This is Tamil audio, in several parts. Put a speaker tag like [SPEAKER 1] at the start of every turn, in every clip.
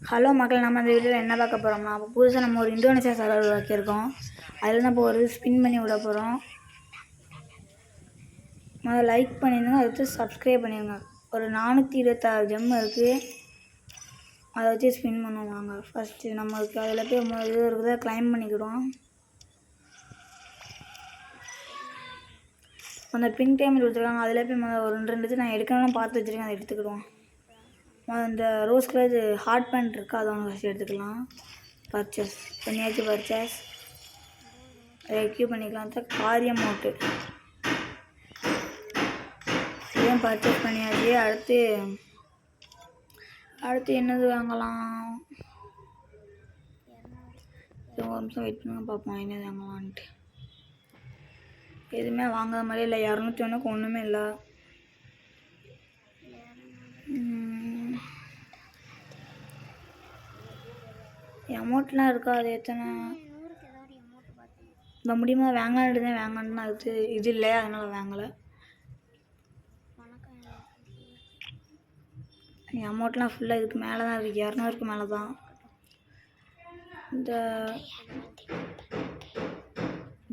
[SPEAKER 1] ஹலோ மக்கள், நம்ம இந்த வீடியோவில் என்ன பார்க்க போகிறோம்னா, அப்போ புதுசாக நம்ம ஒரு இந்தோனேஷியா சர்வர் உருவாக்கியிருக்கோம். அதில் தான் இப்போ ஒரு ஸ்பின் பண்ணி விட போகிறோம். முதல்ல லைக் பண்ணிடுங்க, அடுத்து சப்ஸ்கிரைப் பண்ணிடுங்க. ஒரு 426 ஜெம் இருக்குது, அதை வச்சு ஸ்பின் பண்ணுவாங்க. ஃபஸ்ட்டு நம்மளுக்கு அதில் போய் இது இருக்குதா கிளைம் பண்ணிக்கிடுவோம். அந்த பின் டைமில் கொடுத்துருக்காங்க, அதில் போய் ஒரு 2 இது நான் எடுக்கணும்னு பார்த்து வச்சுருக்கேன், அதை எடுத்துக்கிடுவோம். இந்த ரோஸ் கலர் ஹார்ட் பேண்ட் இருக்குது, அதை ஒன்று ஃபஸ்ட்டு எடுத்துக்கலாம். பர்ச்சேஸ் பண்ணியாச்சு. பர்ச்சேஸ் ரெக்யூ பண்ணிக்கலாம். காரியம் மோட்டு இதையும் பர்ச்சேஸ் பண்ணியாச்சு. அடுத்து என்னது வாங்கலாம்? ஒரு நிமிஷம் வெயிட் பண்ணுங்க, பார்ப்போம் என்னது வாங்கலான்ட்டு. எதுவுமே வாங்காத மாதிரி இல்லை. 201க்கு ஒன்றுமே இல்லை. அமௌண்ட்லாம் இருக்கா? அது எத்தனை இந்த முடியுமா வாங்கலான்ட்டு தான் வாங்கலான்னு. அது இது இல்லையா, அதனால் வாங்கலை. அமௌண்ட்லாம் ஃபுல்லாக இதுக்கு மேலே தான் இருக்குது, 200க்கு மேலே தான். இந்த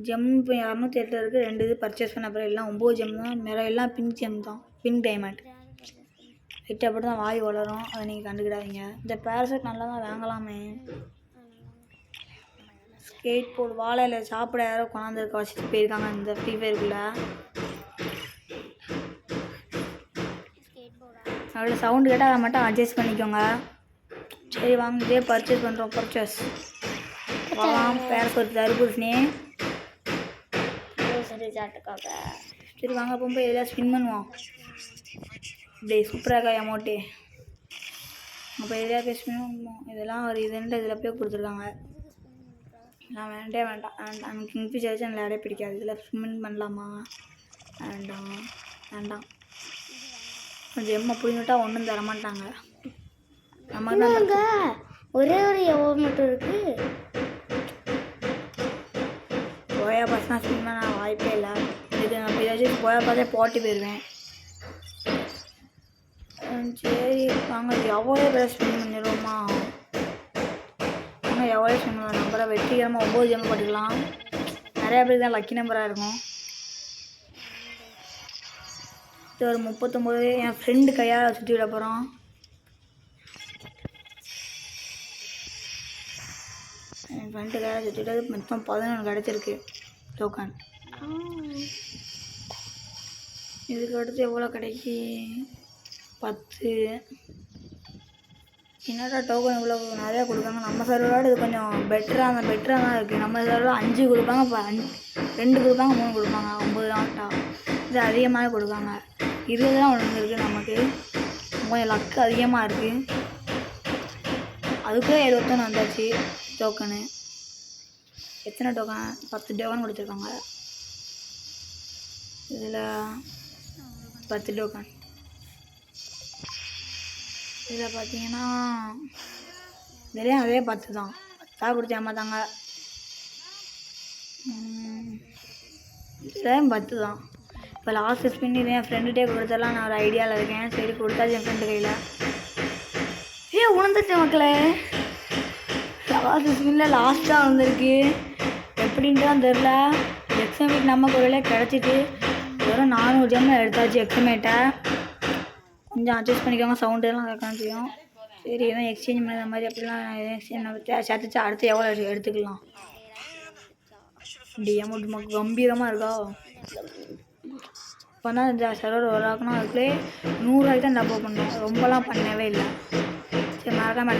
[SPEAKER 1] ஜெம் இப்போ 208 இருக்குது. 2 இது பர்ச்சேஸ் பண்ண அப்புறம் எல்லாம் 9 ஜெம் தான். மேலே எல்லாம் பிங்க் ஜெம் தான், பிங்க் டைமண்ட். லைட்டாக அப்படி தான் வாய் வளரும், அதை நீங்கள் கண்டுக்கிடாதீங்க. இந்த பேரசூட் நல்லா தான் வாங்கலாமே. ஸ்கேட் போர்டு வாழையில் சாப்பிட யாரோ கொண்டாந்துருக்க வச்சுட்டு போயிருக்காங்க இந்த ஃப்ரீ ஃபயருக்குள்ளே. அவ்வளோ சவுண்டு கேட்டால் அதை மட்டும் அட்ஜஸ்ட் பண்ணிக்கோங்க. சரி வாங்க, இதே பர்ச்சேஸ் பண்ணுறோம். பர்ச்சேஸ் வாங்கலாம். பேரசூட் தர்பூசணி. சரி வாங்க, போகும்போது எதாவது ஸ்பின் பண்ணுவோம். இப்படி சூப்பராக அமௌண்ட்டு அப்போ எதாவது போய் ஸ்பின் பண்ணுவோம். இதெல்லாம் ஒரு இதுன்ட்டு இதில் போய் கொடுத்துருக்காங்க. நான் வேண்டாம். எனக்கு கிங்ஃபிஷர் வச்சு எனக்கு விளையாடே பிடிக்காது. இதில் ஸ்பின் பண்ணலாமா? வேண்டாம். கொஞ்சம் எம்மை புரிஞ்சுட்டா ஒன்றும் தரமாட்டாங்க. நம்ம தான் ஒரே ஒரு எவ்வளோ மட்டும் இருக்குது. போயா பசங்க ஸ்பின் பண்ண வாய்ப்பே இல்லை. இது நம்ம ஏதாச்சும் போயா பார்த்தே போட்டி போயிடுவேன். சரி வாங்க, எவ்வளோ பேர் ஸ்பின் பண்ணிடுவோமா? வாங்க எவ்வளோ ஸ்பின் பண்ணுவோம். நம்பரை வெற்றிகரமாக 9 ஜெம் போட்டுக்கலாம். நிறையா பேருக்கு தான் லக்கி நம்பராக இருக்கும். இது ஒரு 39 என் ஃப்ரெண்டு கையால் சுற்றி விட போகிறோம். என் ஃப்ரெண்டு கையால் சுற்றி விட்டது மொத்தம் 11 கிடச்சிருக்கு டோக்கன். இதுக்கு அடுத்து எவ்வளோ கிடைக்கி? 10. என்னடா டோக்கன் இவ்வளோ நிறையா கொடுக்காங்க. நம்ம சர்வரோட இது கொஞ்சம் பெட்டராக தான் இருக்குது. நம்ம சர்வரில் 5 கொடுப்பாங்க, இப்போ 2 கொடுப்பாங்க, 3 கொடுப்பாங்க. 9 நாட்டா இது அதிகமாக கொடுக்காங்க. 20 தான் ஒன்று இருக்குது. நமக்கு கொஞ்சம் லக்கு அதிகமாக இருக்குது. அதுக்குள்ளே 71 வந்தாச்சு டோக்கனு. எத்தனை டோக்கன்? 10 டோக்கன் கொடுத்துருக்காங்க. இதில் 10 டோக்கன். இதில் பார்த்தீங்கன்னா இதுலேயும் அதே 10 தான். 10 கொடுத்து ஏமாத்தாங்க. இதுலேயும் 10 தான். இப்போ லாஸ்ட் ஸ்பின் இது என் ஃப்ரெண்டுகிட்டே கொடுத்தலாம். நான் ஒரு ஐடியாவில் இருக்கேன். சரி கொடுத்தாச்சு என் ஃப்ரெண்டு கையில். உணர்ந்துச்சு மக்களே. லாஸ்ட் ஸ்பின்னில் லாஸ்ட்டாக வந்துருக்கு. எப்படின்ட்டு தான் தெரில. எக்ஸாமேட் நமக்கு ஒரு வேலையை கிடச்சிட்டு வெறும் 400 ஜெம் எடுத்தாச்சு. எக்ஸாமேட்டை கொஞ்சம் அட்ஜஸ்ட் பண்ணிக்கோங்க. சவுண்டெல்லாம் கேட்கணும் செய்யும். சரி எதுவும் எக்ஸ்சேஞ்ச் பண்ணுற மாதிரி அப்படிலாம் எதுவும் எக்ஸ்சேஞ்ச் சேர்த்துச்சு. அடுத்து எவ்வளோ எடுத்துக்கலாம். இப்படி அமௌண்ட் நமக்கு கம்பீரமாக இருக்கா? இப்போ தான் இந்த சர்வர் வராக்கணும். அதுக்குள்ளே 100 ரூபாய்க்கு தான் டப்போ பண்ணோம். ரொம்பலாம் பண்ணவே இல்லை. சரி மறக்காம